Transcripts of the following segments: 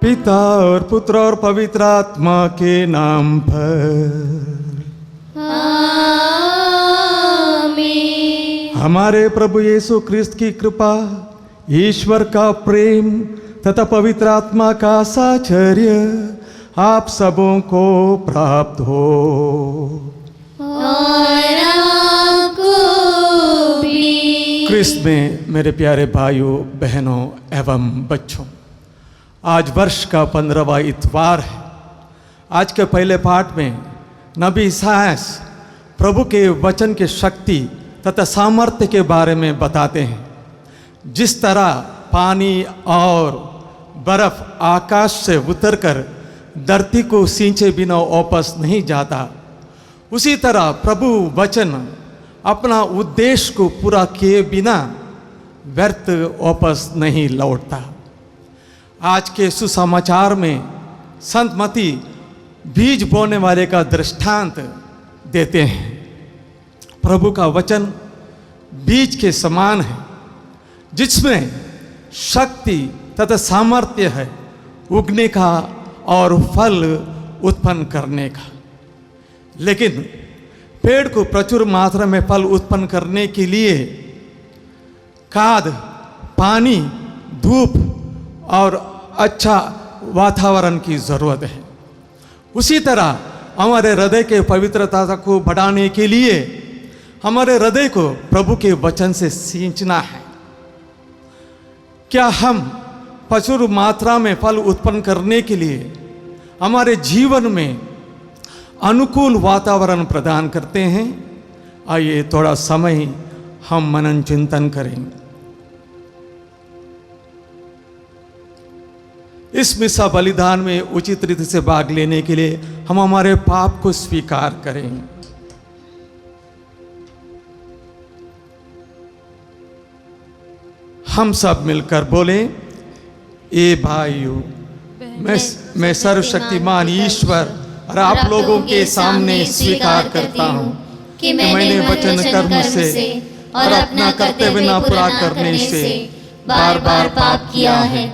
पिता और पुत्र और पवित्र आत्मा के नाम पर। आमीन। हमारे प्रभु यीशु ख्रिस्त की कृपा, ईश्वर का प्रेम तथा पवित्र आत्मा का साचर्य आप सबों को प्राप्त हो। और आपको भी। ख्रिस्त में मेरे प्यारे भाइयों, बहनों एवं बच्चों, आज वर्ष का 15वां इतवार है। आज के पहले पाठ में नबी इसायास प्रभु के वचन की शक्ति तथा सामर्थ्य के बारे में बताते हैं। जिस तरह पानी और बर्फ आकाश से उतरकर धरती को सींचे बिना वापस नहीं जाता, उसी तरह प्रभु वचन अपना उद्देश्य को पूरा किए बिना व्यर्थ वापस नहीं लौटता। आज के सुसमाचार में संत मत्ती बीज बोने वाले का दृष्टांत देते हैं। प्रभु का वचन बीज के समान है, जिसमें शक्ति तथा सामर्थ्य है उगने का और फल उत्पन्न करने का। लेकिन पेड़ को प्रचुर मात्रा में फल उत्पन्न करने के लिए खाद, पानी, धूप और अच्छा वातावरण की जरूरत है। उसी तरह हमारे हृदय के पवित्रता को बढ़ाने के लिए हमारे हृदय को प्रभु के वचन से सींचना है। क्या हम प्रचुर मात्रा में फल उत्पन्न करने के लिए हमारे जीवन में अनुकूल वातावरण प्रदान करते हैं? आइए थोड़ा समय हम मनन चिंतन करेंगे। इस मिसा बलिदान में उचित रीति से भाग लेने के लिए हम हमारे पाप को स्वीकार करें। हम सब मिलकर बोले, ए भाइयों, मैं सर्वशक्तिमान ईश्वर और आप लोगों के सामने स्वीकार करता हूँ कि मैंने वचन कर्म से और अपना कर्तव्य न पूरा करने से बार बार पाप किया है।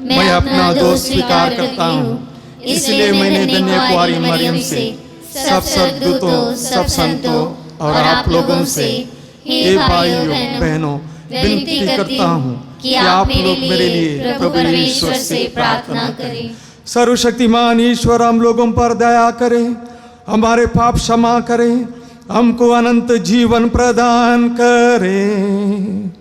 मैं अपना दोष स्वीकार करता हूँ, इसलिए मैंने धन्य कुंवारी मरियम से, सब स्वर्गदूतों, सब संतों और आप लोगों से, हे भाइयों बहनों, विनती करता हूँ कि आप लोग मेरे लिए प्रभु ईश्वर से प्रार्थना करें। सर्वशक्तिमान ईश्वर हम लोगों पर दया करें, हमारे पाप क्षमा करें, हमको अनंत जीवन प्रदान करें।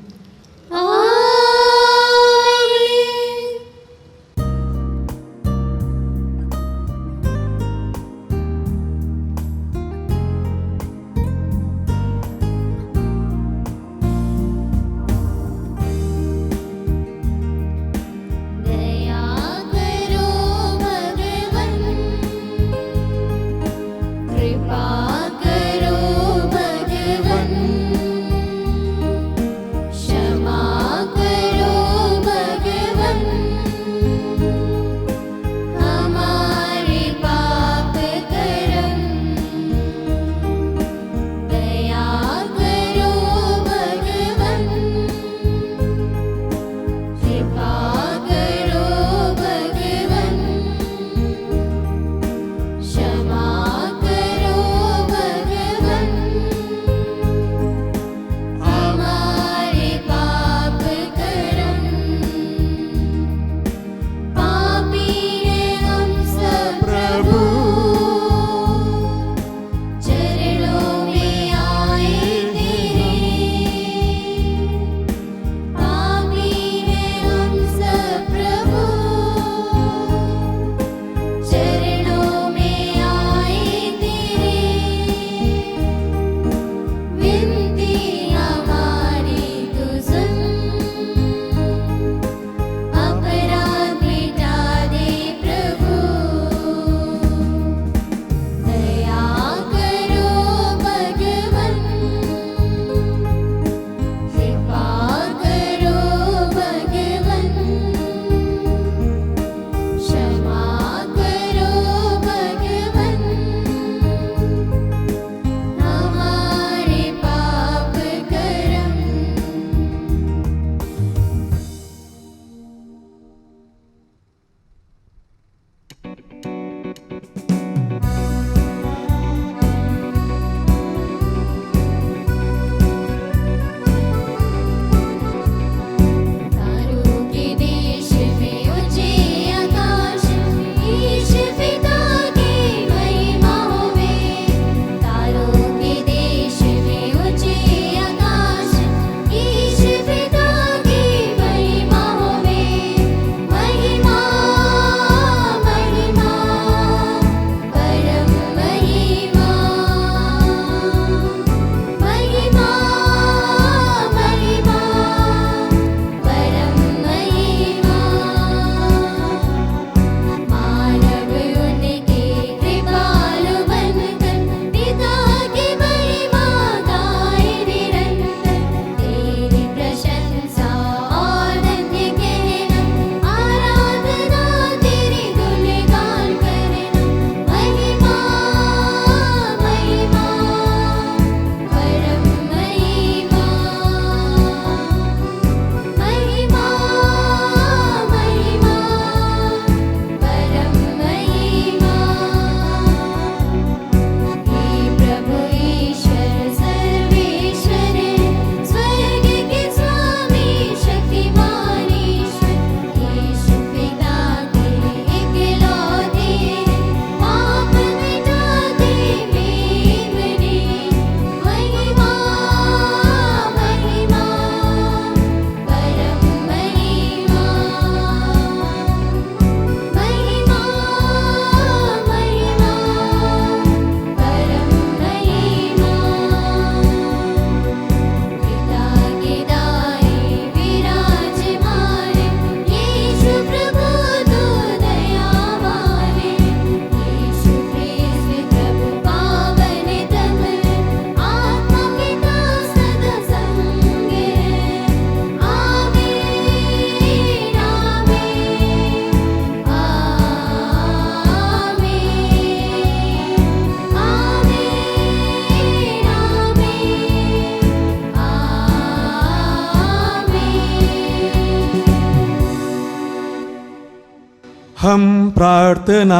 हम प्रार्थना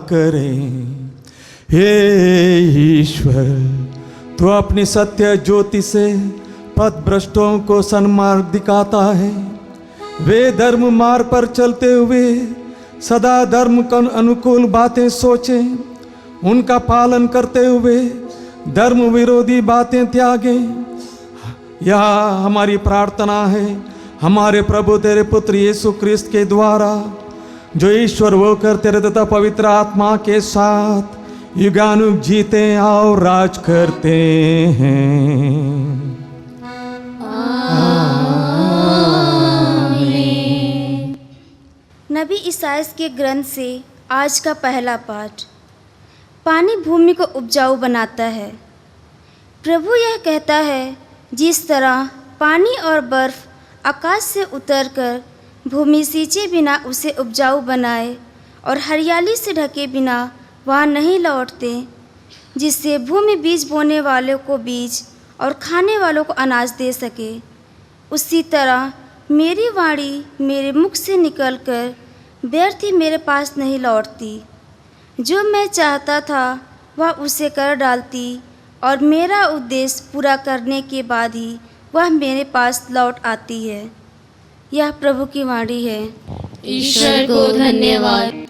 करें। हे ईश्वर, तू अपनी सत्य ज्योति से पथभ्रष्टों को सन्मार्ग दिखाता है। वे धर्म मार्ग पर चलते हुए सदा धर्म के अनुकूल बातें सोचें, उनका पालन करते हुए धर्म विरोधी बातें त्यागें। यह हमारी प्रार्थना है हमारे प्रभु तेरे पुत्र यीशु क्रिस्त के द्वारा, जो ईश्वर होकर तेरे तथा पवित्र आत्मा के साथ युगानुग जीते और राज करते हैं। नबी ईसायास के ग्रंथ से आज का पहला पाठ। पानी भूमि को उपजाऊ बनाता है। प्रभु यह कहता है, जिस तरह पानी और बर्फ आकाश से उतरकर भूमि सींचे बिना उसे उपजाऊ बनाए और हरियाली से ढके बिना वहाँ नहीं लौटते, जिससे भूमि बीज बोने वालों को बीज और खाने वालों को अनाज दे सके, उसी तरह मेरी वाणी मेरे मुख से निकलकर व्यर्थ ही मेरे पास नहीं लौटती। जो मैं चाहता था वह उसे कर डालती और मेरा उद्देश्य पूरा करने के बाद ही वह मेरे पास लौट आती है। यह प्रभु की वाणी है। ईश्वर को धन्यवाद।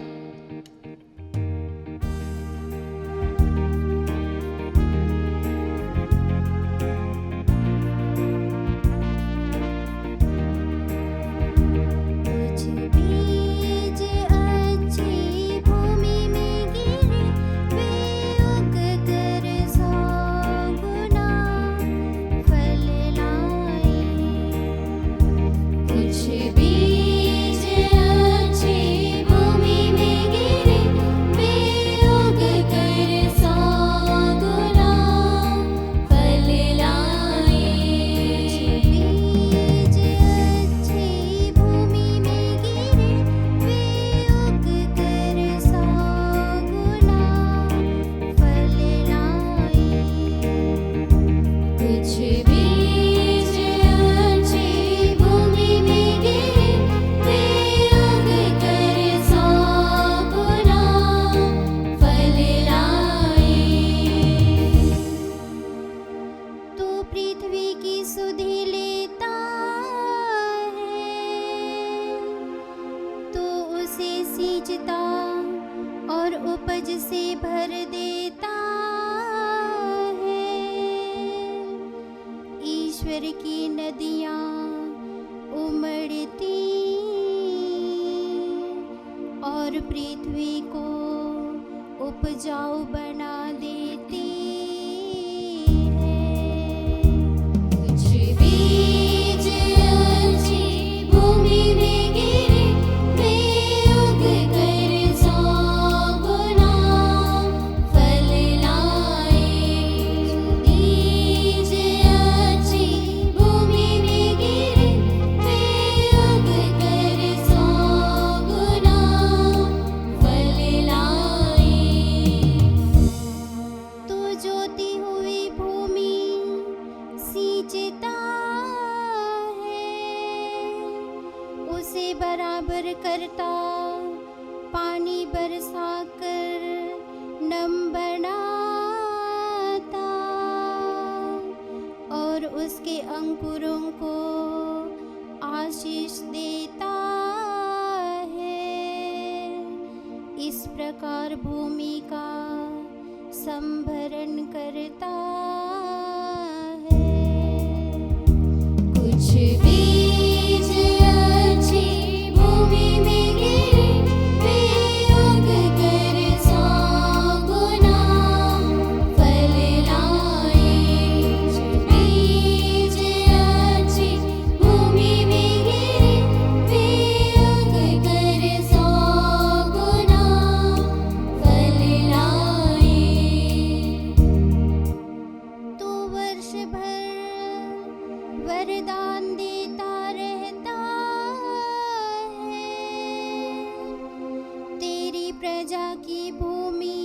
और उपज से भर देता है। ईश्वर की नदियाँ उमड़ती और पृथ्वी को उपजाऊ बना देती है। कुछ बीज अच्छी भूमि में गिरे, वे उग कर 100 गुना फल लाए। बीज अच्छी भूमि में गिरे, वे उग कर 100 गुना फल लाए। तो ज्योति हुई भूमि सींचता है, उसे बराबर करता, पानी बरसा कर नम बनाता और उसके अंकुरों को आशीष देता है। इस प्रकार भूमि का संभरण करता है। कुछ बीज अच्छी भूमि में गिरे, वे उग कर 100 गुना फल लाए। बीज अच्छी भूमि में गिरे, वे उग कर 100 गुना फल लाए। तो वर्ष भर वरदान देता रहता है। तेरी प्रजा की भूमि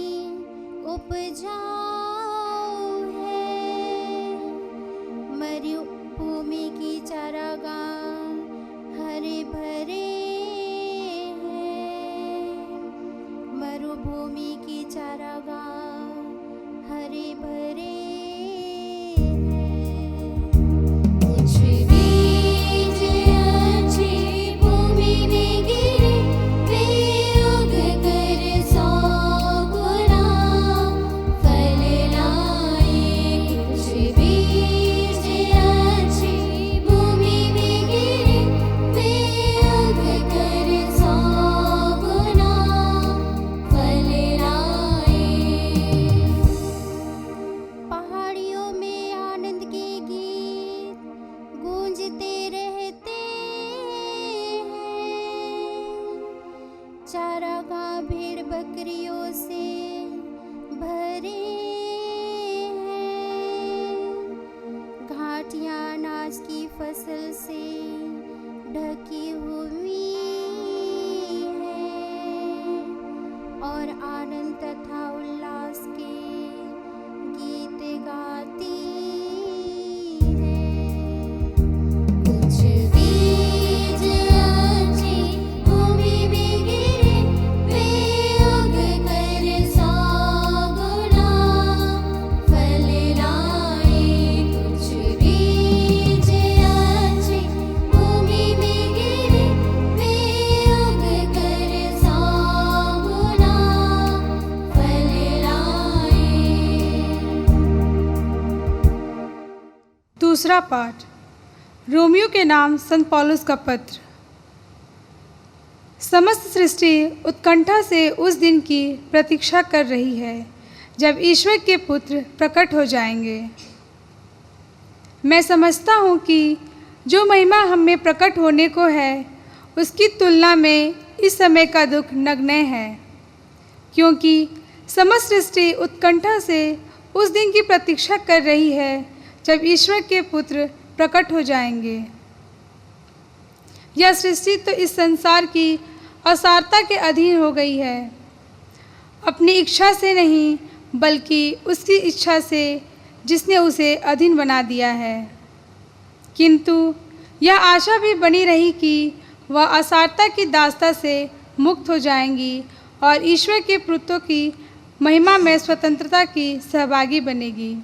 उपजाऊ है। मरुभूमि की चारागाह हरे भरे हैं। फसल से ढकी हुई है और आनंद तथा उल्लास के गीत गाती है। कुछ बीज अच्छी भूमि में गिरे, वे उग कर 100 गुना फल लाए। कुछ बीज अच्छी भूमि में गिरे, वे उग कर 100 गुना फल लाए। दूसरा पाठ रोमियो के नाम संत पौलुस का पत्र। समस्त सृष्टि उत्कंठा से उस दिन की प्रतीक्षा कर रही है जब ईश्वर के पुत्र प्रकट हो जाएंगे। मैं समझता हूँ कि जो महिमा हम में प्रकट होने को है उसकी तुलना में इस समय का दुख नगण्य है, क्योंकि समस्त सृष्टि उत्कंठा से उस दिन की प्रतीक्षा कर रही है जब ईश्वर के पुत्र प्रकट हो जाएंगे। यह सृष्टि तो इस संसार की असारता के अधीन हो गई है, अपनी इच्छा से नहीं बल्कि उसकी इच्छा से जिसने उसे अधीन बना दिया है। किंतु यह आशा भी बनी रही कि वह असारता की दास्ता से मुक्त हो जाएंगी और ईश्वर के पुत्रों की महिमा में स्वतंत्रता की सहभागी बनेगी।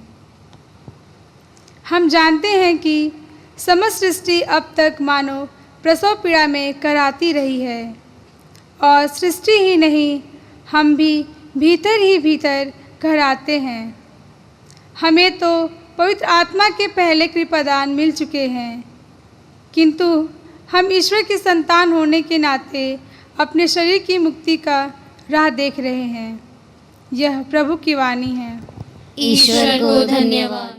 हम जानते हैं कि समस्त सृष्टि अब तक मानो प्रसव पीड़ा में कराती रही है, और सृष्टि ही नहीं हम भी भीतर ही भीतर कराते हैं। हमें तो पवित्र आत्मा के पहले कृपादान मिल चुके हैं, किंतु हम ईश्वर की संतान होने के नाते अपने शरीर की मुक्ति का राह देख रहे हैं। यह प्रभु की वाणी है। ईश्वर को धन्यवाद।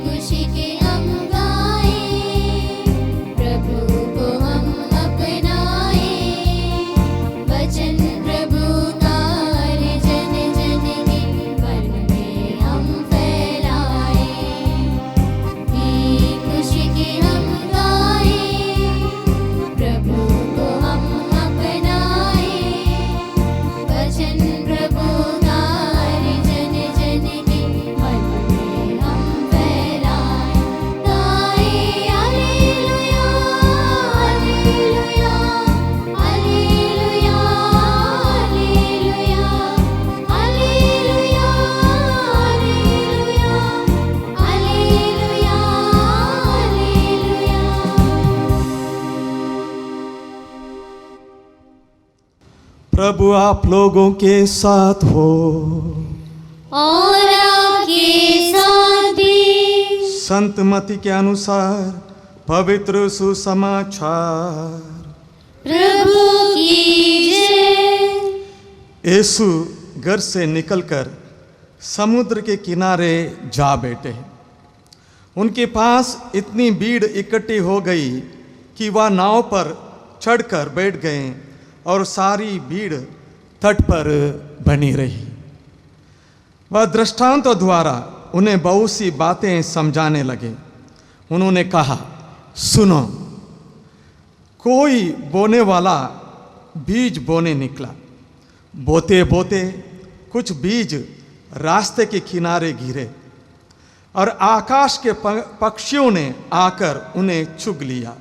खुशी के हम गाएं, प्रभु को हम अपनाएं। वचन प्रभु का जन जन के मन में हम फैलाएं। खुशी के हम गाएं, प्रभु को हम अपनाएं। वचन प्रभु का जन जन के मन में हम फैलाएं। गाएं hallelujah hallelujah hallelujah hallelujah hallelujah hallelujah hallelujah hallelujah. प्रभु आप लोगों के साथ हो। और आपके साथ भी। संत मती के अनुसार पवित्र सुसमाचार। प्रभु की जय। यीशु घर से निकलकर समुद्र के किनारे जा बैठे। उनके पास इतनी भीड़ इकट्ठी हो गई कि वह नाव पर चढ़कर बैठ गए और सारी भीड़ तट पर बनी रही। वह दृष्टांतों द्वारा उन्हें बहुत सी बातें समझाने लगे। उन्होंने कहा, सुनो, कोई बोने वाला बीज बोने निकला। बोते बोते कुछ बीज रास्ते के किनारे गिरे और आकाश के पक्षियों ने आकर उन्हें चुग लिया।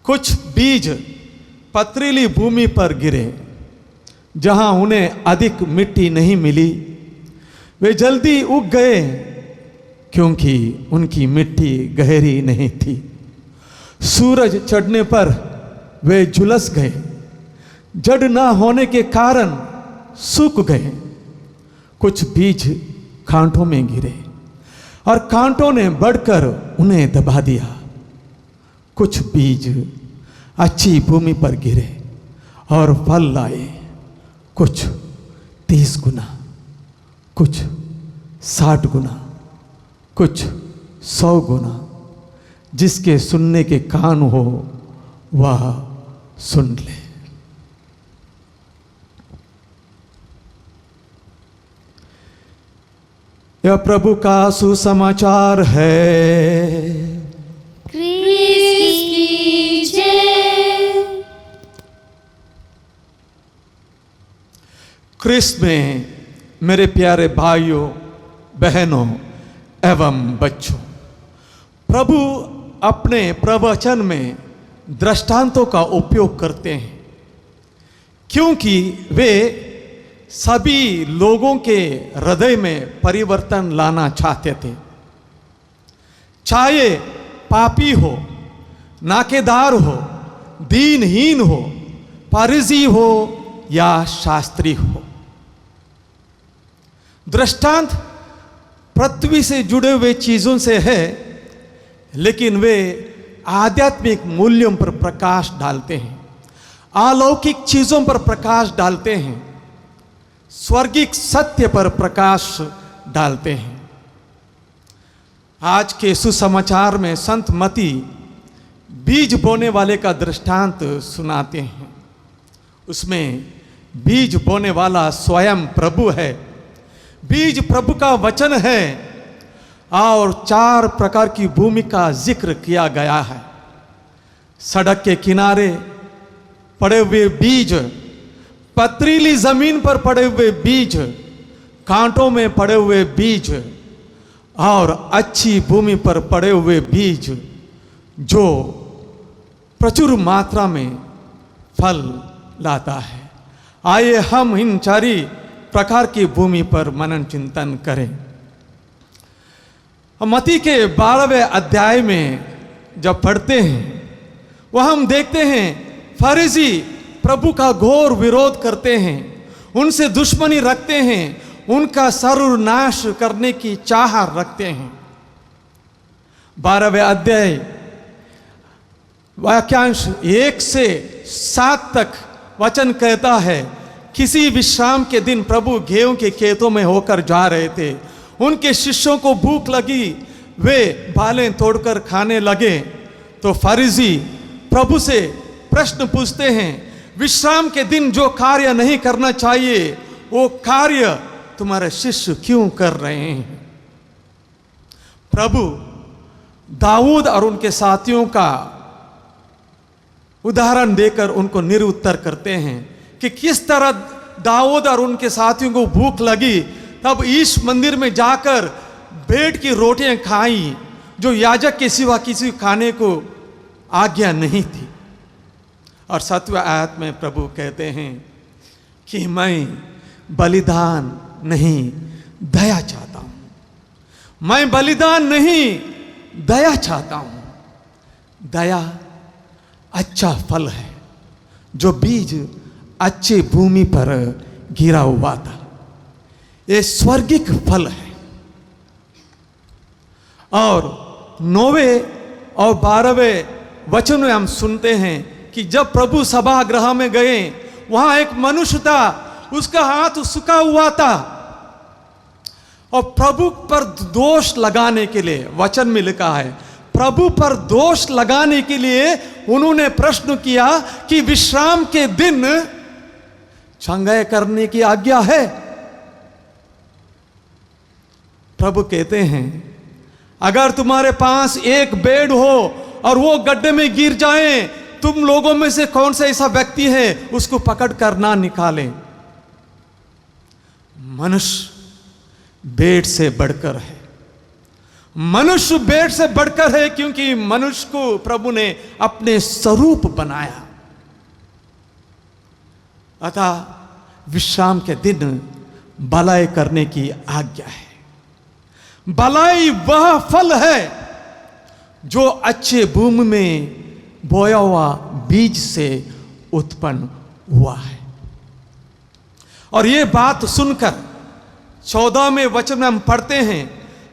कुछ बीज पथरीली भूमि पर गिरे, जहां उन्हें अधिक मिट्टी नहीं मिली। वे जल्दी उग गए क्योंकि उनकी मिट्टी गहरी नहीं थी। सूरज चढ़ने पर वे झुलस गए, जड़ न होने के कारण सूख गए। कुछ बीज कांटों में गिरे और कांटों ने बढ़कर उन्हें दबा दिया। कुछ बीज अच्छी भूमि पर गिरे और फल लाए, कुछ 30 गुना, कुछ 60 गुना, कुछ 100 गुना। जिसके सुनने के कान हो वह सुन ले। यह प्रभु का सुसमाचार है। क्रिस्त की जय। क्रिस्त में मेरे प्यारे भाइयों, बहनों एवं बच्चों, प्रभु अपने प्रवचन में दृष्टांतों का उपयोग करते हैं, क्योंकि वे सभी लोगों के हृदय में परिवर्तन लाना चाहते थे। चाहे पापी हो, नाकेदार हो, दीनहीन हो, फरीसी हो या शास्त्री हो। दृष्टांत पृथ्वी से जुड़े हुए चीजों से है, लेकिन वे आध्यात्मिक मूल्यों पर प्रकाश डालते हैं, अलौकिक चीजों पर प्रकाश डालते हैं, स्वर्गिक सत्य पर प्रकाश डालते हैं। आज के सुसमाचार में संत मती बीज बोने वाले का दृष्टांत सुनाते हैं। उसमें बीज बोने वाला स्वयं प्रभु है। बीज प्रभु का वचन है और 4 प्रकार की भूमि का जिक्र किया गया है। सड़क के किनारे पड़े हुए बीज, पथरीली जमीन पर पड़े हुए बीज, कांटों में पड़े हुए बीज और अच्छी भूमि पर पड़े हुए बीज जो प्रचुर मात्रा में फल लाता है। आइए हम इन 4 प्रकार की भूमि पर मनन चिंतन करें। मती के 12वें अध्याय में जब पढ़ते हैं, वह हम देखते हैं फरीसी प्रभु का घोर विरोध करते हैं, उनसे दुश्मनी रखते हैं, उनका सर्वनाश करने की चाह रखते हैं। 12वें अध्याय वाक्यांश 1 से 7 तक वचन कहता है, किसी विश्राम के दिन प्रभु गेहूं के खेतों में होकर जा रहे थे। उनके शिष्यों को भूख लगी, वे बालें तोड़कर खाने लगे। तो फरीसी प्रभु से प्रश्न पूछते हैं, विश्राम के दिन जो कार्य नहीं करना चाहिए वो कार्य तुम्हारे शिष्य क्यों कर रहे हैं? प्रभु दाऊद और उनके साथियों का उदाहरण देकर उनको निरुत्तर करते हैं कि किस तरह दाऊद और उनके साथियों को भूख लगी, तब ईश मंदिर में जाकर भेड़ की रोटियां खाई, जो याजक के सिवा किसी खाने को आज्ञा नहीं थी। और 7वें आयत में प्रभु कहते हैं कि मैं बलिदान नहीं दया चाहता हूं, मैं बलिदान नहीं दया चाहता हूं। दया अच्छा फल है, जो बीज अच्छी भूमि पर गिरा हुआ था। ये स्वर्गिक फल है। और 9वें और 12वें वचन में हम सुनते हैं कि जब प्रभु सभागृह में गए, वहां एक मनुष्य था, उसका हाथ सूखा हुआ था। और प्रभु पर दोष लगाने के लिए, वचन में लिखा है, प्रभु पर दोष लगाने के लिए उन्होंने प्रश्न किया कि विश्राम के दिन चंगाई करने की आज्ञा है? प्रभु कहते हैं, अगर तुम्हारे पास एक भेड़ हो और वो गड्ढे में गिर जाए, तुम लोगों में से कौन सा ऐसा व्यक्ति है उसको पकड़ कर ना निकाले? मनुष्य भेड़ से बढ़कर है। मनुष्य भेड़ से बढ़कर है, क्योंकि मनुष्य को प्रभु ने अपने स्वरूप बनाया। अतः विश्राम के दिन भलाई करने की आज्ञा है। भलाई वह फल है जो अच्छे भूमि में बोया हुआ बीज से उत्पन्न हुआ है। और ये बात सुनकर 14वें वचन में हम पढ़ते हैं,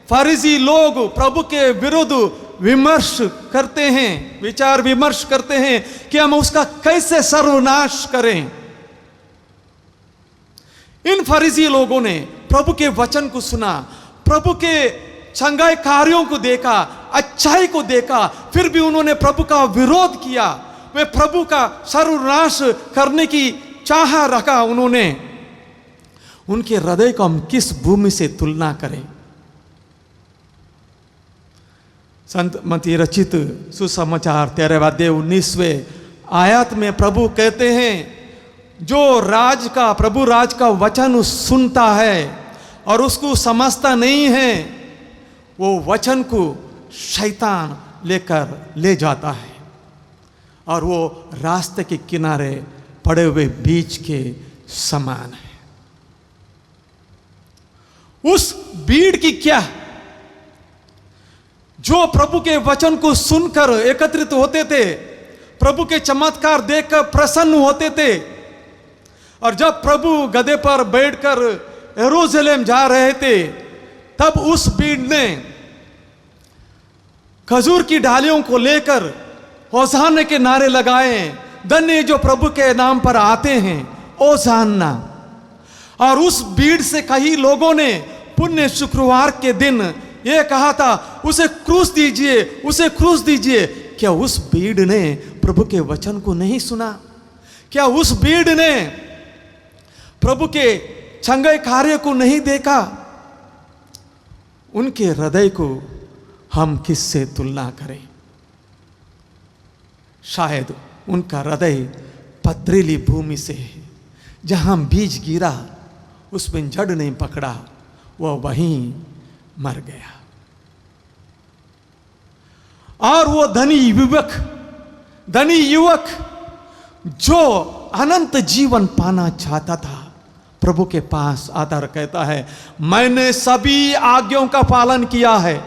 फरीसी लोग प्रभु के विरुद्ध विमर्श करते हैं, विचार विमर्श करते हैं कि हम उसका कैसे सर्वनाश करें। इन फरीसी लोगों ने प्रभु के वचन को सुना, प्रभु के चंगाई कार्यों को देखा, अच्छाई को देखा, फिर भी उन्होंने प्रभु का विरोध किया। वे प्रभु का सर्वनाश करने की चाह रखा उन्होंने, उनके हृदय को हम किस भूमि से तुलना करें। संत मत्ती रचित सुसमाचार 13वें अध्याय 19वें आयत में प्रभु कहते हैं, जो प्रभु राज का वचन सुनता है और उसको समझता नहीं है, वो वचन को शैतान लेकर ले जाता है और वो रास्ते के किनारे पड़े हुए बीज के समान है। उस भीड़ की क्या, जो प्रभु के वचन को सुनकर एकत्रित होते थे, प्रभु के चमत्कार देखकर प्रसन्न होते थे, और जब प्रभु गधे पर बैठकर यरूशलेम जा रहे थे, तब उस भीड़ ने खजूर की डालियों को लेकर होशाना के नारे लगाए, धन्य जो प्रभु के नाम पर आते हैं, होशाना। और उस भीड़ से कई लोगों ने पुण्य शुक्रवार के दिन यह कहा था, उसे क्रूस दीजिए, उसे क्रूस दीजिए। क्या उस भीड़ ने प्रभु के वचन को नहीं सुना? क्या उस भीड़ ने प्रभु के चंगे कार्य को नहीं देखा? उनके हृदय को हम किससे तुलना करें? शायद उनका हृदय पथरीली भूमि से है, जहां बीज गिरा उसमें जड़ नहीं पकड़ा, वह वहीं मर गया। और वो धनी युवक जो अनंत जीवन पाना चाहता था, प्रभु के पास आता और कहता है, मैंने सभी आज्ञाओं का पालन किया है,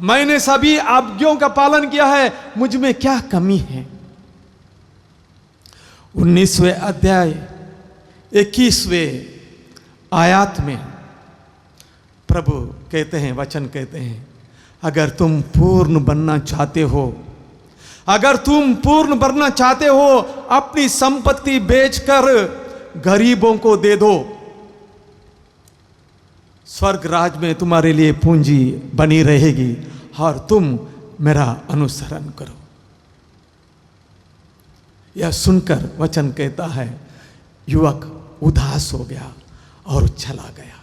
मैंने सभी आज्ञाओं का पालन किया है, मुझ में क्या कमी है? 19वें अध्याय 21वें आयत में प्रभु कहते हैं, वचन कहते हैं, अगर तुम पूर्ण बनना चाहते हो, अगर तुम पूर्ण बनना चाहते हो, अपनी संपत्ति बेचकर गरीबों को दे दो, स्वर्ग राज में तुम्हारे लिए पूंजी बनी रहेगी, और तुम मेरा अनुसरण करो। यह सुनकर वचन कहता है, युवक उदास हो गया और चला गया।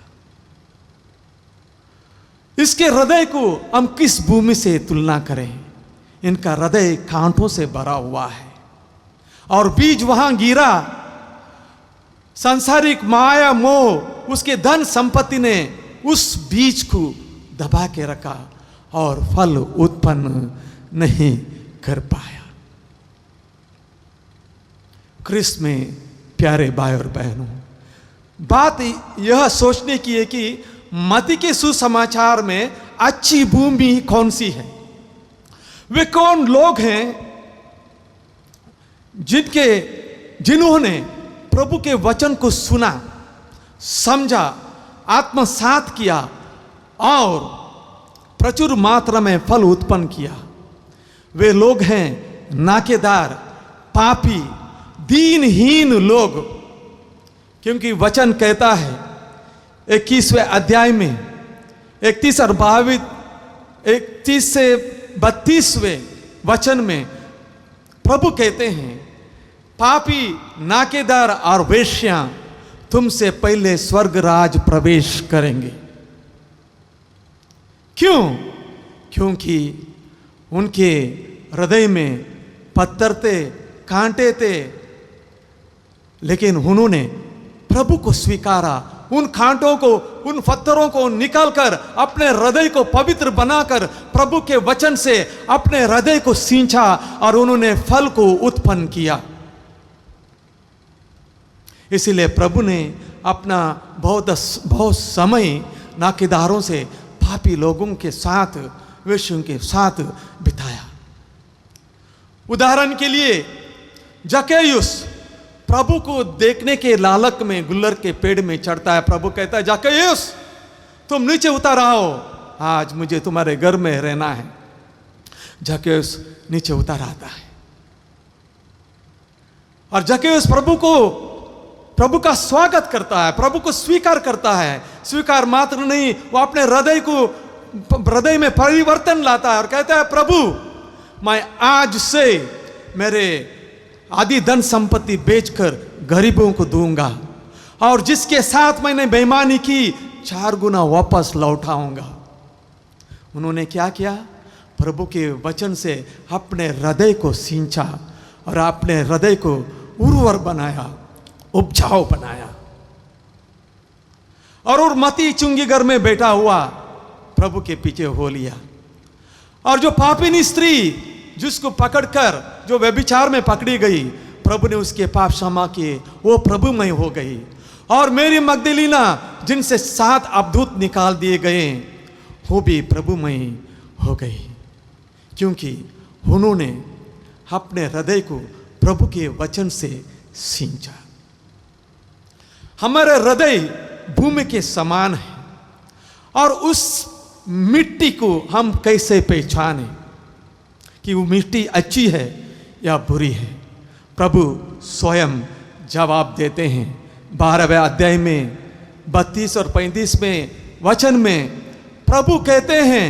इसके हृदय को हम किस भूमि से तुलना करें? इनका हृदय कांटों से भरा हुआ है, और बीज वहां गिरा, सांसारिक माया मोह, उसके धन संपत्ति ने उस बीज को दबा के रखा और फल उत्पन्न नहीं कर पाया। क्रिस्त में प्यारे भाई और बहनों, बात यह सोचने की है कि मत्ती के सुसमाचार में अच्छी भूमि कौन सी है? वे कौन लोग हैं जिन्होंने प्रभु के वचन को सुना, समझा, आत्मसात किया और प्रचुर मात्रा में फल उत्पन्न किया? वे लोग हैं नाकेदार, पापी, दीनहीन लोग। क्योंकि वचन कहता है 21वें अध्याय में 31 और 31 से 32वें वचन में प्रभु कहते हैं, पापी, नाकेदार और वेश्या तुमसे पहले स्वर्ग राज प्रवेश करेंगे। क्यों? क्योंकि उनके हृदय में पत्थर थे, कांटे थे, लेकिन उन्होंने प्रभु को स्वीकारा। उन कांटों को, उन पत्थरों को निकालकर अपने हृदय को पवित्र बनाकर प्रभु के वचन से अपने हृदय को सींचा और उन्होंने फल को उत्पन्न किया। इसीलिए प्रभु ने अपना बहुत समय नाकेदारों से, पापी लोगों के साथ, वेश्यों के साथ बिताया। उदाहरण के लिए जक्कैयुस प्रभु को देखने के लालच में गुल्लर के पेड़ में चढ़ता है। प्रभु कहता है, जक्कैयुस तुम नीचे उतर आओ, आज मुझे तुम्हारे घर में रहना है। जक्कैयुस नीचे उतर आता है और जक्कैयुस प्रभु का स्वागत करता है, प्रभु को स्वीकार करता है। स्वीकार मात्र नहीं, वो अपने हृदय में परिवर्तन लाता है और कहता है, प्रभु मैं आज से मेरे आदि धन संपत्ति बेचकर गरीबों को दूंगा, और जिसके साथ मैंने बेईमानी की 4 गुना वापस लौटाऊंगा। उन्होंने क्या किया? प्रभु के वचन से अपने हृदय को सींचा और अपने हृदय को उर्वर बनाया, उपजाऊ बनाया। और मती चुंगी घर में बैठा हुआ प्रभु के पीछे हो लिया। और जो पापिनी स्त्री जिसको पकड़कर जो व्यभिचार में पकड़ी गई, प्रभु ने उसके पाप क्षमा किए, वो प्रभुमय हो गई। और मेरी मगदलीना जिनसे 7 अवधूत निकाल दिए गए, वो भी प्रभुमय हो गई, क्योंकि उन्होंने अपने हृदय को प्रभु के वचन से सींचा। हमारा हृदय भूमि के समान है, और उस मिट्टी को हम कैसे पहचाने कि वो मिट्टी अच्छी है या बुरी है? प्रभु स्वयं जवाब देते हैं। 12वें अध्याय में 32 और 35 में वचन में प्रभु कहते हैं,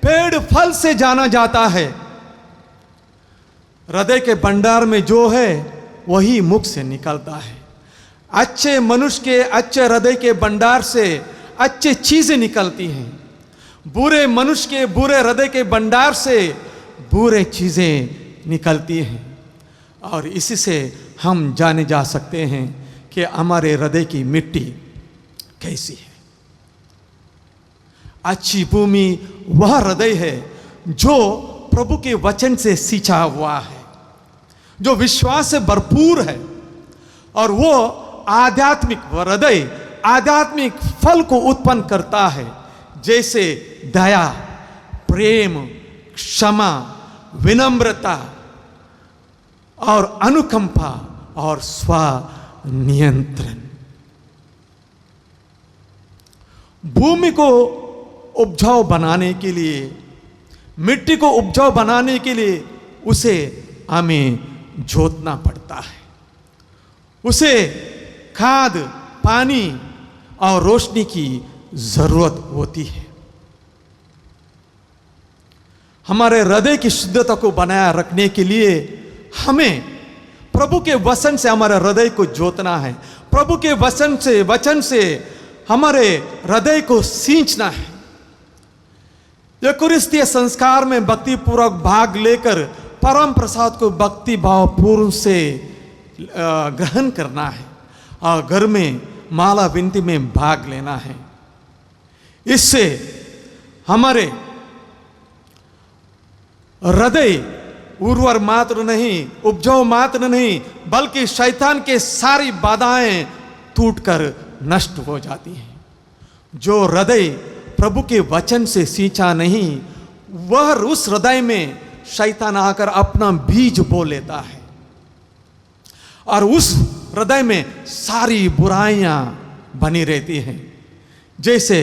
पेड़ फल से जाना जाता है, हृदय के भंडार में जो है वही मुख से निकलता है। अच्छे मनुष्य के अच्छे हृदय के भंडार से अच्छी चीजें निकलती हैं, बुरे मनुष्य के बुरे हृदय के भंडार से बुरे चीजें निकलती हैं। और इसी से हम जाने जा सकते हैं कि हमारे हृदय की मिट्टी कैसी है। अच्छी भूमि वह हृदय है जो प्रभु के वचन से सींचा हुआ है, जो विश्वास से भरपूर है, और वो आध्यात्मिक हृदय आध्यात्मिक फल को उत्पन्न करता है, जैसे दया, प्रेम, क्षमा, विनम्रता और अनुकंपा और स्व नियंत्रण। भूमि को उपजाऊ बनाने के लिए, मिट्टी को उपजाऊ बनाने के लिए उसे हमें जोतना पड़ता है, उसे खाद, पानी और रोशनी की जरूरत होती है। हमारे हृदय की शुद्धता को बनाए रखने के लिए हमें प्रभु के वचन से हमारे हृदय को जोतना है, प्रभु के वचन से हमारे हृदय को सींचना है। यूकरिस्तीय संस्कार में भक्ति पूर्वक भाग लेकर परम प्रसाद को भक्ति भाव पूर्ण से ग्रहण करना है, और घर में माला विनती में भाग लेना है। इससे हमारे हृदय उर्वर मात्र नहीं, उपजाऊ मात्र नहीं, बल्कि शैतान के सारी बाधाएं टूटकर नष्ट हो जाती हैं। जो हृदय प्रभु के वचन से सींचा नहीं, वह उस हृदय में शैतान आकर अपना बीज बो लेता है, और उस हृदय में सारी बुराइयां बनी रहती हैं। जैसे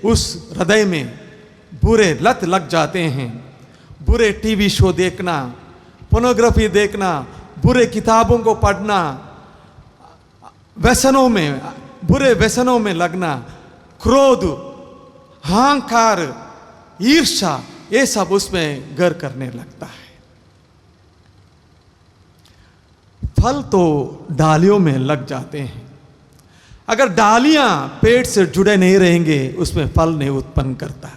उस हृदय में बुरे लत लग जाते हैं, बुरे टीवी शो देखना, पोर्नोग्राफी देखना, बुरे किताबों को पढ़ना, व्यसनों में, बुरे व्यसनों में लगना, क्रोध, अहंकार, ईर्ष्या, ये सब उसमें घर करने लगता है। फल तो डालियों में लग जाते हैं। अगर डालियां पेड़ से जुड़े नहीं रहेंगे, उसमें फल नहीं उत्पन्न करता।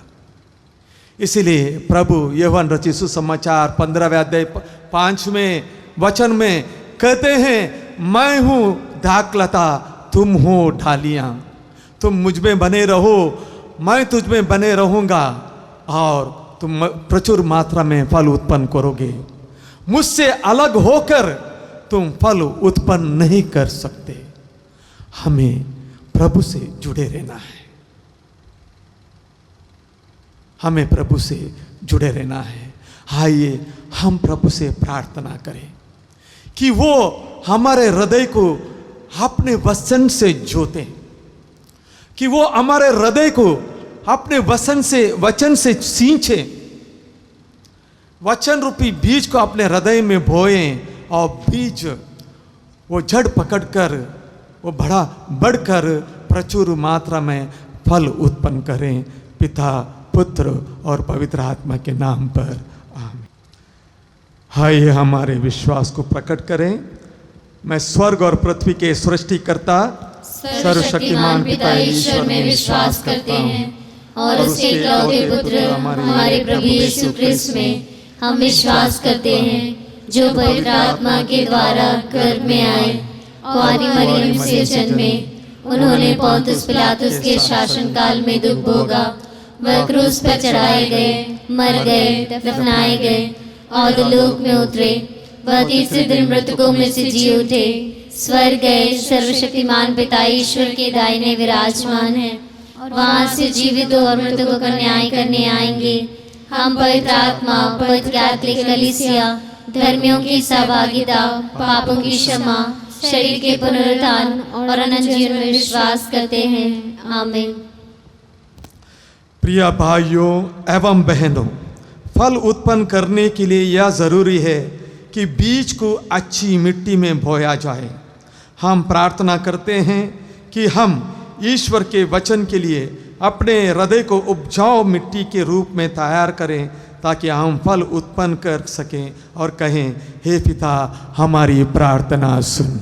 इसीलिए प्रभु यूहन्ना रचित सुसमाचार 15वें अध्याय 5वें वचन में कहते हैं, मैं हूं दाखलता, तुम हो डालियां, तुम मुझ में बने रहो, मैं तुझ में बने रहूंगा, और तुम प्रचुर मात्रा में फल उत्पन्न करोगे। मुझसे अलग होकर तुम फल उत्पन्न नहीं कर सकते। हमें प्रभु से जुड़े रहना है, हमें प्रभु से जुड़े रहना है। आइए हम प्रभु से प्रार्थना करें कि वो हमारे हृदय को अपने वचन से जोते, कि वो हमारे हृदय को अपने वचन से सींचे, वचन रूपी बीज को अपने हृदय में बोएं, और बीज वो जड़ पकड़कर वो बढ़कर प्रचुर मात्रा में फल उत्पन्न करें। पिता, पुत्र और पवित्र आत्मा के नाम पर आमीन। आइए हमारे विश्वास को प्रकट करें। मैं स्वर्ग और पृथ्वी के सृष्टिकर्ता सर्वशक्तिमान पिता ईश्वर में विश्वास करते हैं और उसके इकलौते पुत्र हमारे प्रभु यीशु क्रिस्त में हम विश्वास करते हैं, जो पवित्र आत्मा के द्वारा गर्भ में आए, कुंवारी मरियम से जन्मे, उन्होंने पोंतुस पिलातुस के शासन काल में दुख भोगा, वह क्रूस पर चढ़ाए गए, मर गए, दफनाए गए और लोक में उतरे, वह तीसरे दिन मृतकों में से जी उठे, स्वर्ग गए, सर्वशक्तिमान पिता ईश्वर के दाहिने विराजमान है, वहां से जीवितों और मृतकों का न्याय करने आएंगे। हम पवित्र आत्मा, पवित्र कैथोलिक कलीसिया, धर्मियों की सहभागिता, पापों की क्षमा, शरीर के पुनरुत्थान और अनंत जीवन में विश्वास करते हैं। आमीन। प्रिय भाइयों एवं बहनों, फल उत्पन्न करने के लिए यह जरूरी है कि बीज को अच्छी मिट्टी में बोया जाए। हम प्रार्थना करते हैं कि हम ईश्वर के वचन के लिए अपने हृदय को उपजाऊ मिट्टी के रूप में तैयार करें, ताकि हम फल उत्पन्न कर सकें और कहें, हे पिता हमारी प्रार्थना सुन।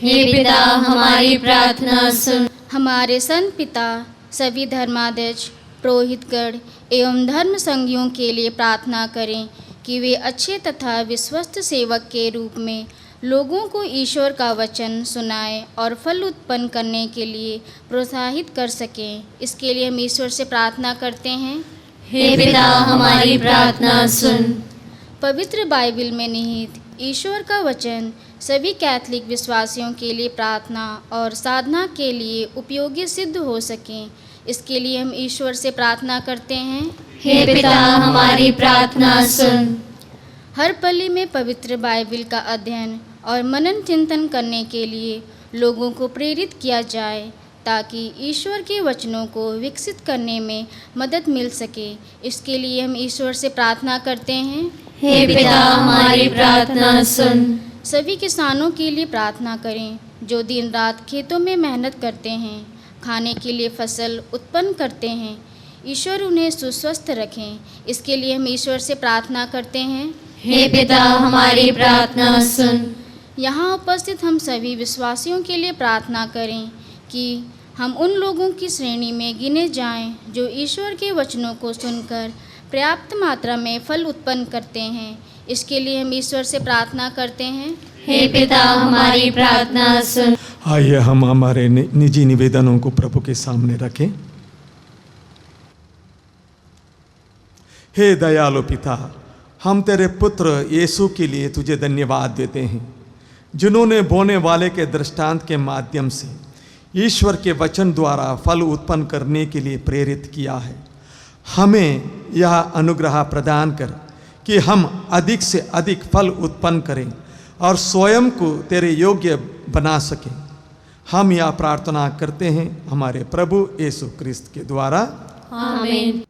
हे पिता हमारी प्रार्थना सुन। हमारे संत पिता, सभी धर्माध्यक्ष, पुरोहितगण एवं धर्म संघियों के लिए प्रार्थना करें कि वे अच्छे तथा विश्वस्त सेवक के रूप में लोगों को ईश्वर का वचन सुनाएं और फल उत्पन्न करने के लिए प्रोत्साहित कर सकें। इसके लिए हम ईश्वर से प्रार्थना करते हैं। हे पिता हमारी प्रार्थना सुन। पवित्र बाइबल में निहित ईश्वर का वचन सभी कैथोलिक विश्वासियों के लिए प्रार्थना और साधना के लिए उपयोगी सिद्ध हो सकें। इसके लिए हम ईश्वर से प्रार्थना करते हैं। हे पिता हमारी प्रार्थना सुन। हर पली में पवित्र बाइबल का अध्ययन और मनन चिंतन करने के लिए लोगों को प्रेरित किया जाए, ताकि ईश्वर के वचनों को विकसित करने में मदद मिल सके। इसके लिए हम ईश्वर से प्रार्थना करते हैं। हे पिता हमारी प्रार्थना सुन। सभी किसानों के लिए प्रार्थना करें जो दिन रात खेतों में मेहनत करते हैं, खाने के लिए फसल उत्पन्न करते हैं। ईश्वर उन्हें सुस्वस्थ रखें। इसके लिए हम ईश्वर से प्रार्थना करते हैं। हे पिता हमारी प्रार्थना सुन। यहाँ उपस्थित हम सभी विश्वासियों के लिए प्रार्थना करें कि हम उन लोगों की श्रेणी में गिने जाएं जो ईश्वर के वचनों को सुनकर पर्याप्त मात्रा में फल उत्पन्न करते हैं। इसके लिए हम ईश्वर से प्रार्थना करते हैं। हे पिता हमारी प्रार्थना सुन। आइए हम हमारे निजी निवेदनों को प्रभु के सामने रखें। हे दयालु पिता, हम तेरे पुत्र यीशु के लिए तुझे धन्यवाद देते हैं, जिन्होंने बोने वाले के दृष्टांत के माध्यम से ईश्वर के वचन द्वारा फल उत्पन्न करने के लिए प्रेरित किया है। हमें यह अनुग्रह प्रदान कर कि हम अधिक से अधिक फल उत्पन्न करें और स्वयं को तेरे योग्य बना सकें। हम यह प्रार्थना करते हैं हमारे प्रभु यीशु क्रिस्त के द्वारा। आमीन।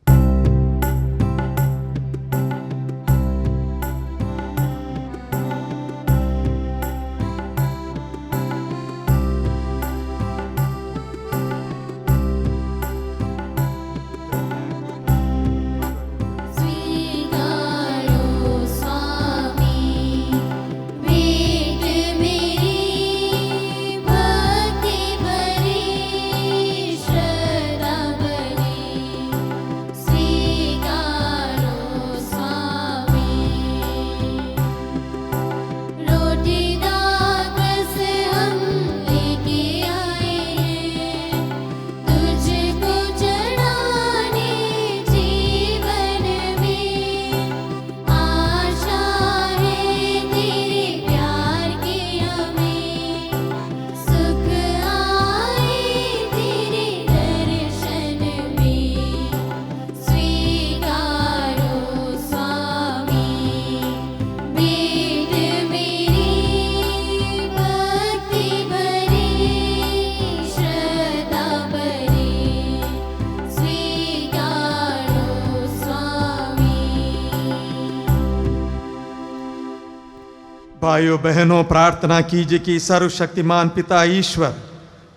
भाइयों बहनों, प्रार्थना कीजिए कि सर्वशक्तिमान पिता ईश्वर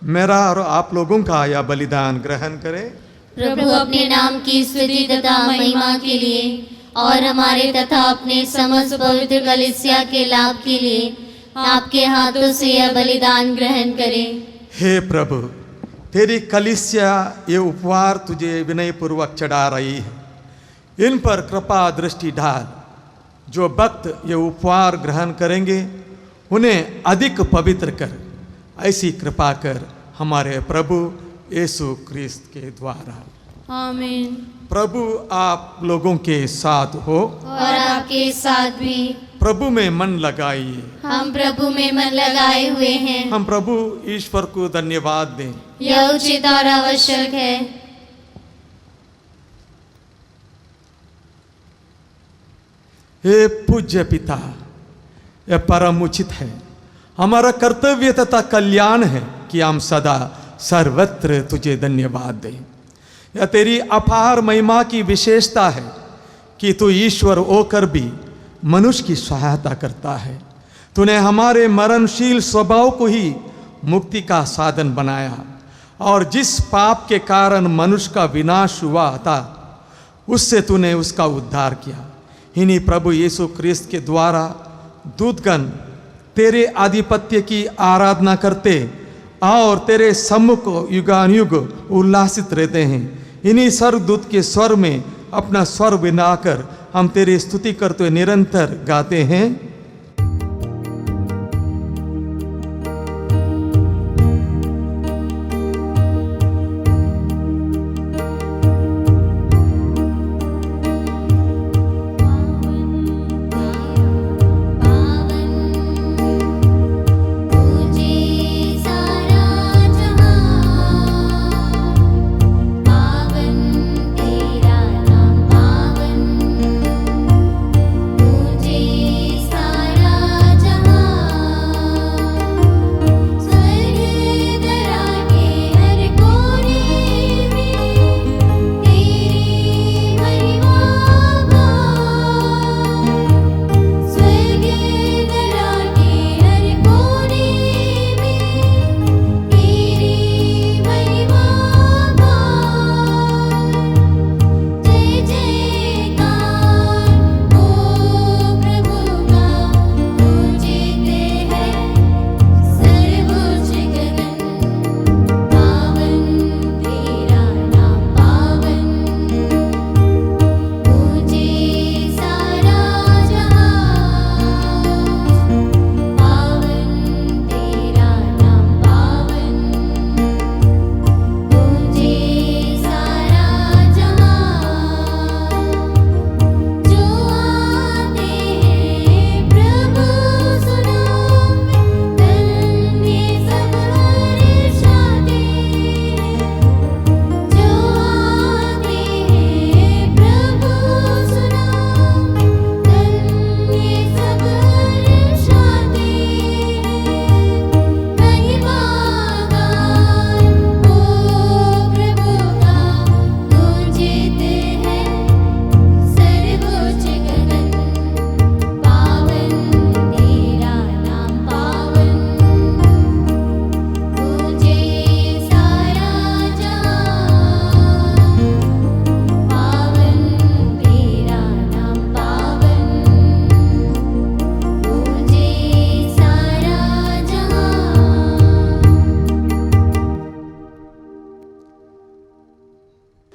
मेरा और आप लोगों का यह बलिदान ग्रहण करें। प्रभु अपने नाम की स्तुति तथा महिमा के लिए और हमारे तथा अपने समस्त पवित्र कलीसिया के लाभ के लिए आपके हाथों से यह बलिदान ग्रहण करें। हे प्रभु, तेरी कलीसिया ये उपहार तुझे विनय पूर्वक चढ़ा रही है। इन पर कृपा दृष्टि डाल। जो भक्त ये उपहार ग्रहण करेंगे उन्हें अधिक पवित्र कर, ऐसी कृपा कर हमारे प्रभु यीशु क्रिस्त के द्वारा। आमीन। प्रभु आप लोगों के साथ हो और आपके साथ भी। प्रभु में मन लगाइए। हम प्रभु में मन लगाए हुए हैं। हम प्रभु ईश्वर को धन्यवाद दें। यह उचित और आवश्यक है। हे पूज्य पिता, यह परम उचित है, हमारा कर्तव्य तथा कल्याण है कि हम सदा सर्वत्र तुझे धन्यवाद दें। यह तेरी अपार महिमा की विशेषता है कि तू ईश्वर होकर भी मनुष्य की सहायता करता है। तूने हमारे मरणशील स्वभाव को ही मुक्ति का साधन बनाया और जिस पाप के कारण मनुष्य का विनाश हुआ था उससे तूने उसका उद्धार किया। इन्हीं प्रभु यीशु क्रिस्त के द्वारा दूतगण तेरे आधिपत्य की आराधना करते और तेरे सम्मुख युगानुयुग उल्लासित रहते हैं। इन्हीं स्वर्गदूत के स्वर में अपना स्वर बनाकर हम तेरी स्तुति करते हुए निरंतर गाते हैं।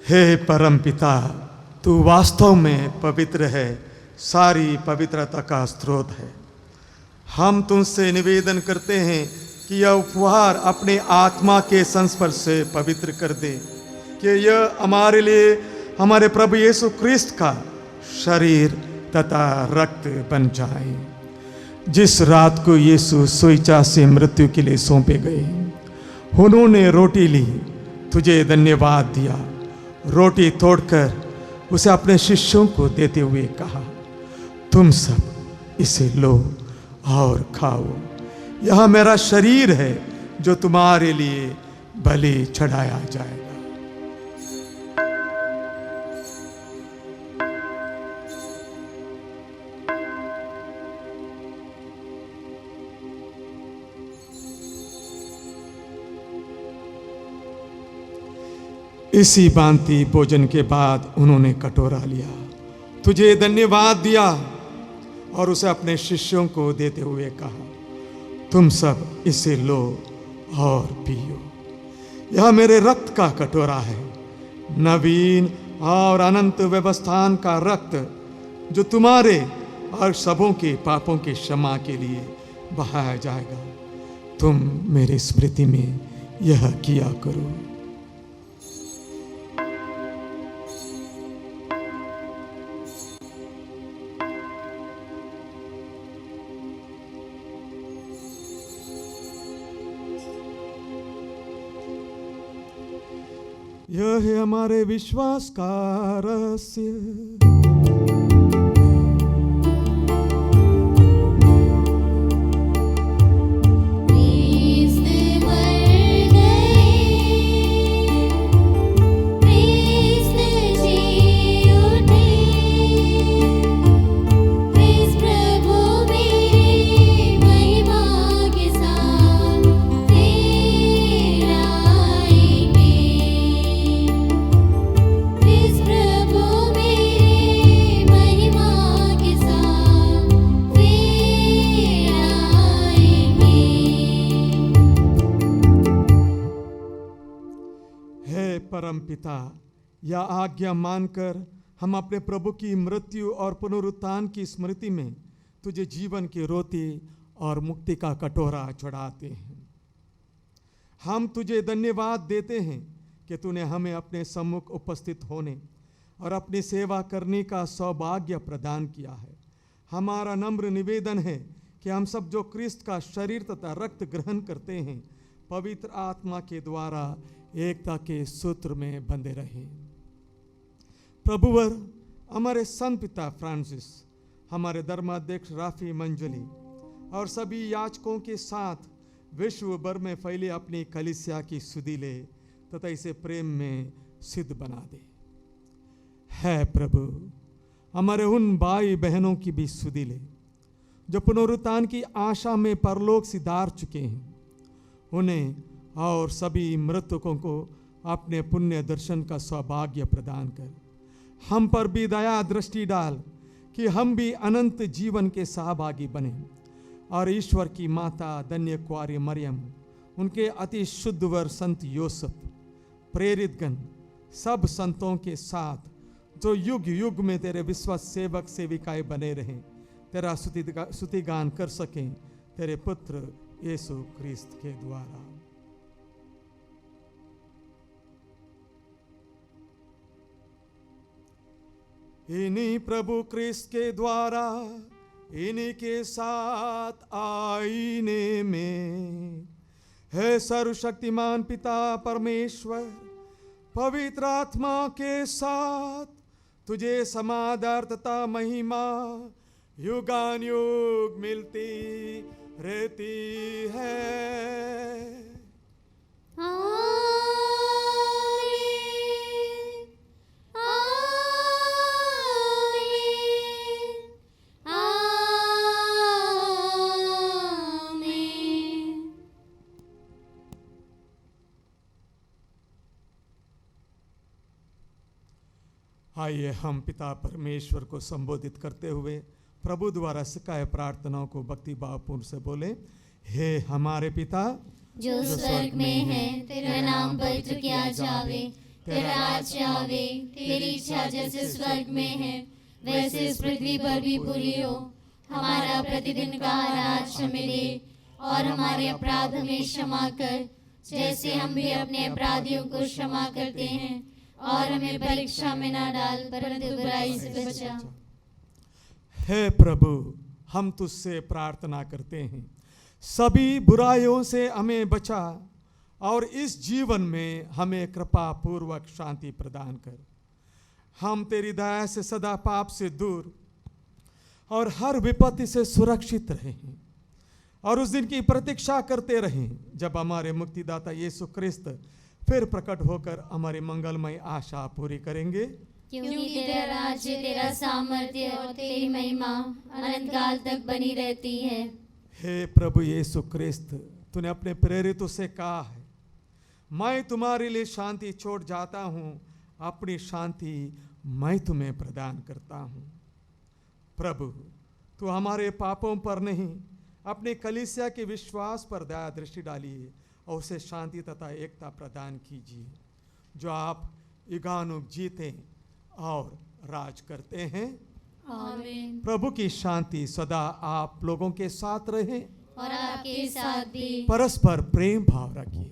हे परम पिता, तू वास्तव में पवित्र है, सारी पवित्रता का स्रोत है। हम तुमसे निवेदन करते हैं कि यह उपहार अपने आत्मा के संस्पर्श से पवित्र कर दे, कि यह हमारे लिए हमारे प्रभु यीशु क्रिस्त का शरीर तथा रक्त बन जाए। जिस रात को यीशु स्वेच्छा से मृत्यु के लिए सौंपे गए, उन्होंने रोटी ली, तुझे धन्यवाद दिया, रोटी तोड़कर उसे अपने शिष्यों को देते हुए कहा, तुम सब इसे लो और खाओ, यह मेरा शरीर है जो तुम्हारे लिए बलि चढ़ाया जाएगा। इसी भांति भोजन के बाद उन्होंने कटोरा लिया तुझे धन्यवाद दिया और उसे अपने शिष्यों को देते हुए कहा, तुम सब इसे लो और पियो, यह मेरे रक्त का कटोरा है, नवीन और अनंत व्यवस्थान का रक्त, जो तुम्हारे और सबों के पापों के क्षमा के लिए बहाया जाएगा। तुम मेरी स्मृति में यह किया करो। यह है हमारे विश्वास का रहस्य। परमपिता, यह आज्ञा मानकर हम अपने प्रभु की मृत्यु और पुनरुत्थान की स्मृति में तुझे जीवन की रोटी और मुक्ति का कटोरा चढ़ाते हैं। हम तुझे धन्यवाद देते हैं कि तूने हमें अपने सम्मुख उपस्थित होने और अपनी सेवा करने का सौभाग्य प्रदान किया है। हमारा नम्र निवेदन है कि हम सब जो क्रिस्त का शरीर तथा रक्त ग्रहण करते हैं, पवित्र आत्मा के द्वारा एकता के सूत्र में बंधे रहे। प्रभुवर, हमारे संत पिता फ्रांसिस, हमारे धर्माध्यक्ष राफी मंजली और सभी याजकों के साथ विश्व भर में फैले अपनी कलीसिया की सुधि ले तथा इसे प्रेम में सिद्ध बना दे। है प्रभु, हमारे उन भाई बहनों की भी सुधि ले जो पुनरुत्थान की आशा में परलोक सिधार चुके हैं। उन्हें और सभी मृतकों को अपने पुण्य दर्शन का सौभाग्य प्रदान कर हम पर भी दया दृष्टि डाल कि हम भी अनंत जीवन के सहभागी बने और ईश्वर की माता धन्य कुंवारी मरियम, उनके अति शुद्ध वर संत योसेफ, प्रेरितगण, सब संतों के साथ जो युग युग में तेरे विश्वास सेवक सेविकाएं बने रहें, तेरा स्तुतिगान कर सकें तेरे पुत्र यीशु क्रिस्त के द्वारा। इन्हीं प्रभु क्रिस्त के द्वारा, इन्हीं के साथ आईने में है सर्वशक्तिमान पिता परमेश्वर पवित्र आत्मा के साथ तुझे समादर तथा महिमा युगान युग मिलती रहती है। आइए हम पिता परमेश्वर को संबोधित करते हुए प्रभु द्वारा सिखाए प्रार्थनाओं को भक्ति भावपूर्ण से बोले। हे हमारे पिता जो स्वर्ग में है, तेरा नाम पवित्र किया जावे, तेरा राज्य आवे, तेरी इच्छा जैसे स्वर्ग में है वैसे इस पृथ्वी पर भी पूरी हो। हमारा प्रतिदिन का अनाज हमें दे और हमारे अपराध हमें क्षमा कर जैसे हम भी अपने अपराधियों को क्षमा करते हैं, और हमें परीक्षा में ना डाल परंतु बुराई से बचा। हे प्रभु, हम तुझसे प्रार्थना करते हैं, सभी बुराइयों से हमें बचा और इस जीवन में हमें कृपा पूर्वक शांति प्रदान कर। हम तेरी दया से सदा पाप से दूर और हर विपत्ति से सुरक्षित रहें और उस दिन की प्रतीक्षा करते रहें जब हमारे मुक्तिदाता यीशु क्रिस्त फिर प्रकट होकर हमारी मंगलमय आशा पूरी करेंगे। क्योंकि तेरा राज्य, तेरा सामर्थ्य और तेरी महिमा अनंत काल तक बनी रहती है। हे प्रभु यीशु क्रिस्त, तूने अपने प्रेरितों से कहा है, मैं तुम्हारे लिए शांति छोड़ जाता हूँ, अपनी शांति मैं तुम्हें प्रदान करता हूँ। प्रभु, तू हमारे पापों पर नहीं, अपनी कलीसिया के विश्वास पर दया दृष्टि डालिए और उसे शांति तथा एकता प्रदान कीजिए, जो आप युगानुग जीते और राज करते हैं। आमीन। प्रभु की शांति सदा आप लोगों के साथ रहे और आपके साथ भी। परस्पर प्रेम भाव रखिए।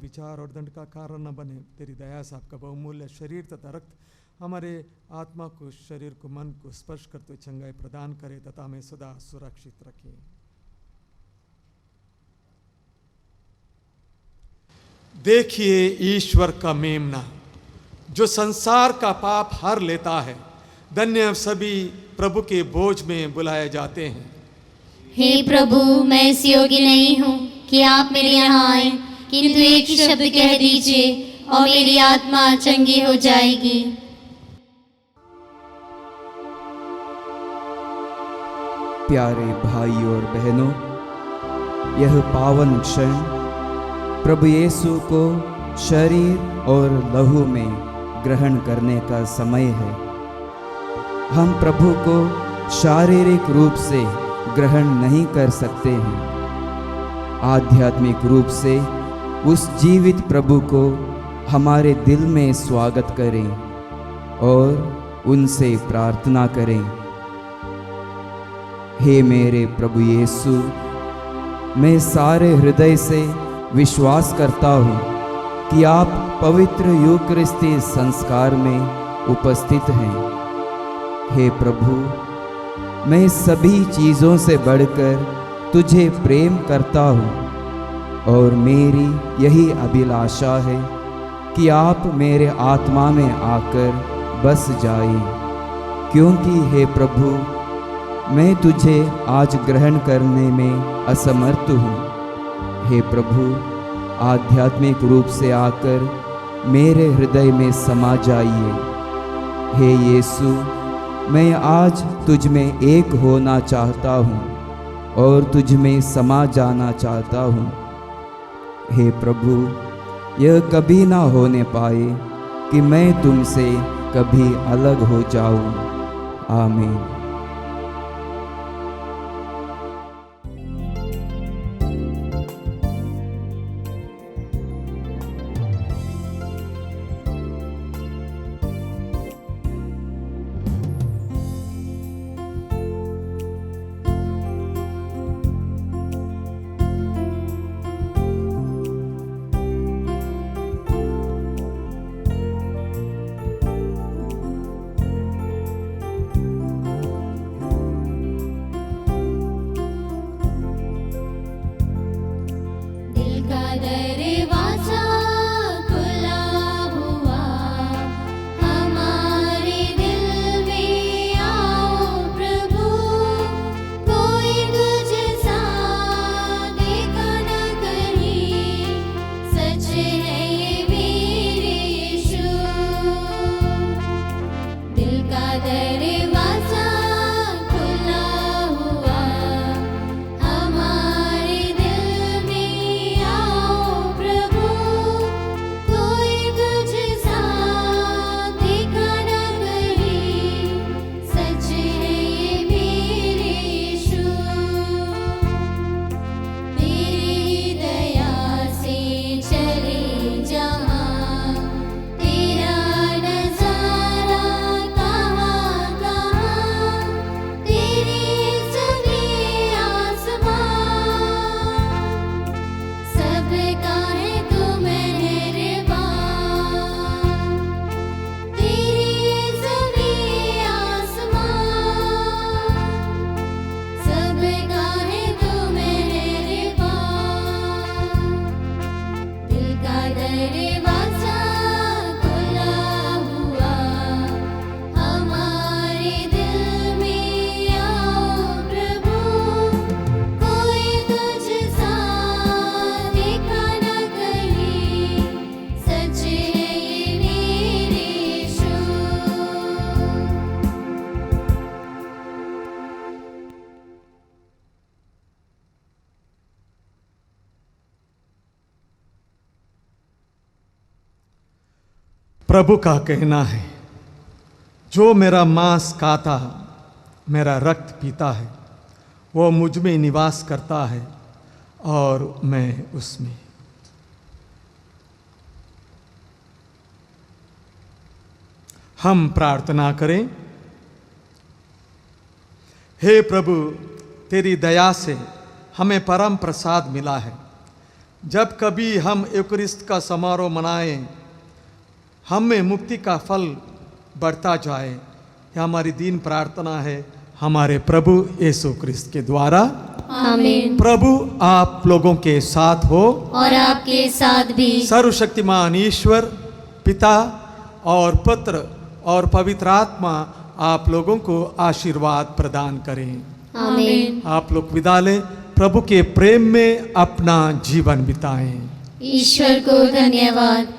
विचार और दंड का कारण न बने। तेरी दया से आपका बहुमूल्य शरीर तथा रक्त हमारे आत्मा को, शरीर को, मन को स्पर्श करते चंगाई प्रदान करे तथा हमें सदा सुरक्षित रखे। देखिए ईश्वर का मेमना जो संसार का पाप हर लेता है। धन्य सभी प्रभु के बोझ में बुलाए जाते हैं। हे प्रभु, मैं इस योग्य नहीं हूँ कि आप मेरे यहाँ आए, किंतु एक शब्द कह दीजिए और मेरी आत्मा चंगी हो जाएगी। प्यारे भाई और बहनों, यह पावन क्षण प्रभु यीशु को शरीर और लहू में ग्रहण करने का समय है। हम प्रभु को शारीरिक रूप से ग्रहण नहीं कर सकते हैं। आध्यात्मिक रूप से उस जीवित प्रभु को हमारे दिल में स्वागत करें और उनसे प्रार्थना करें। हे मेरे प्रभु यीशु, मैं सारे हृदय से विश्वास करता हूँ कि आप पवित्र यूकरिस्ती संस्कार में उपस्थित हैं। हे प्रभु, मैं सभी चीज़ों से बढ़कर तुझे प्रेम करता हूँ और मेरी यही अभिलाषा है कि आप मेरे आत्मा में आकर बस जाएं, क्योंकि हे प्रभु, मैं तुझे आज ग्रहण करने में असमर्थ हूँ। हे प्रभु, आध्यात्मिक रूप से आकर मेरे हृदय में समा जाइए। हे यीशु, मैं आज तुझ में एक होना चाहता हूँ और तुझ में समा जाना चाहता हूँ। हे प्रभु, यह कभी ना होने पाए कि मैं तुमसे कभी अलग हो जाऊँ। आमीन। प्रभु का कहना है, जो मेरा मांस खाता, मेरा रक्त पीता है, वो मुझ में निवास करता है और मैं उसमें। हम प्रार्थना करें। हे प्रभु, तेरी दया से हमें परम प्रसाद मिला है। जब कभी हम यूकरिस्ट का समारोह मनाएं, हमें मुक्ति का फल बढ़ता जाए, यह हमारी दीन प्रार्थना है हमारे प्रभु यीशु ख्रिस्त के द्वारा। आमीन। प्रभु आप लोगों के साथ हो और आपके साथ भी। सर्वशक्तिमान ईश्वर पिता और पुत्र और पवित्र आत्मा आप लोगों को आशीर्वाद प्रदान करें। आमीन। आप लोग विदा लें, प्रभु के प्रेम में अपना जीवन बिताएं। ईश्वर को धन्यवाद।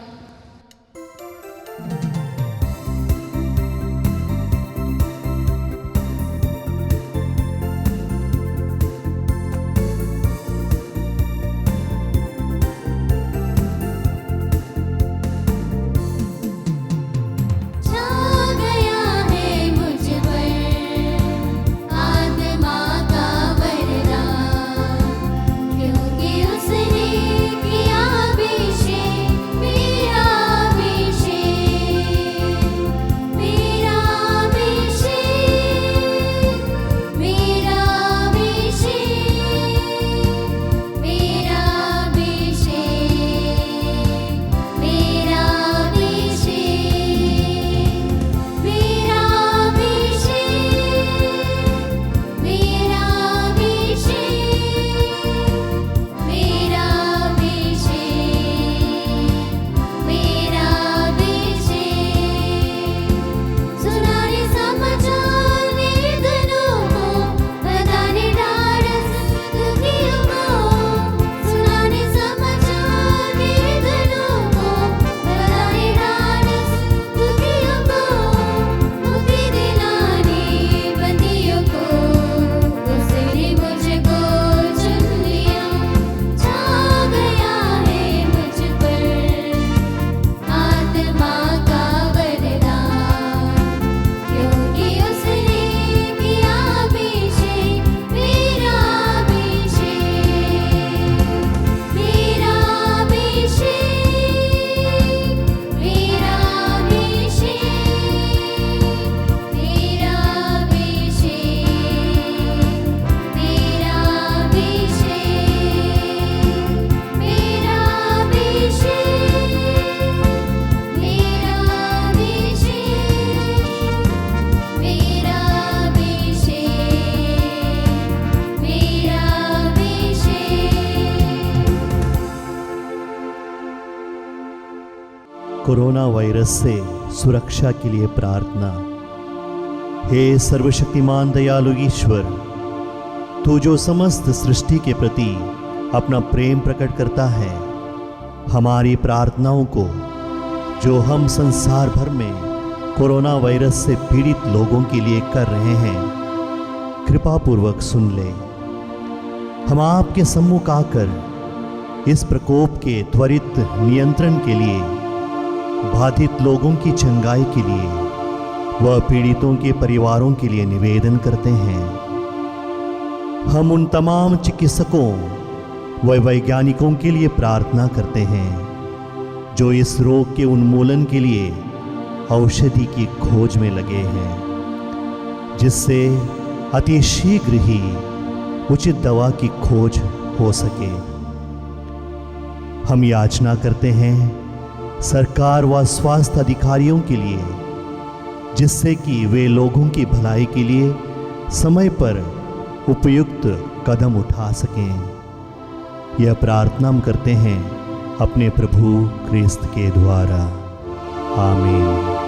कोरोना वायरस से सुरक्षा के लिए प्रार्थना। हे सर्वशक्तिमान दयालु ईश्वर, तू जो समस्त सृष्टि के प्रति अपना प्रेम प्रकट करता है, हमारी प्रार्थनाओं को जो हम संसार भर में कोरोना वायरस से पीड़ित लोगों के लिए कर रहे हैं, कृपा पूर्वक सुन ले। हम आपके सम्मुख आकर इस प्रकोप के त्वरित नियंत्रण के लिए, बाधित लोगों की चंगाई के लिए व पीड़ितों के परिवारों के लिए निवेदन करते हैं। हम उन तमाम चिकित्सकों व वैज्ञानिकों के लिए प्रार्थना करते हैं जो इस रोग के उन्मूलन के लिए औषधि की खोज में लगे हैं, जिससे अति शीघ्र ही उचित दवा की खोज हो सके। हम याचना करते हैं सरकार व स्वास्थ्य अधिकारियों के लिए, जिससे कि वे लोगों की भलाई के लिए समय पर उपयुक्त कदम उठा सकें। यह प्रार्थना हम करते हैं अपने प्रभु ख्रिस्त के द्वारा। आमीन।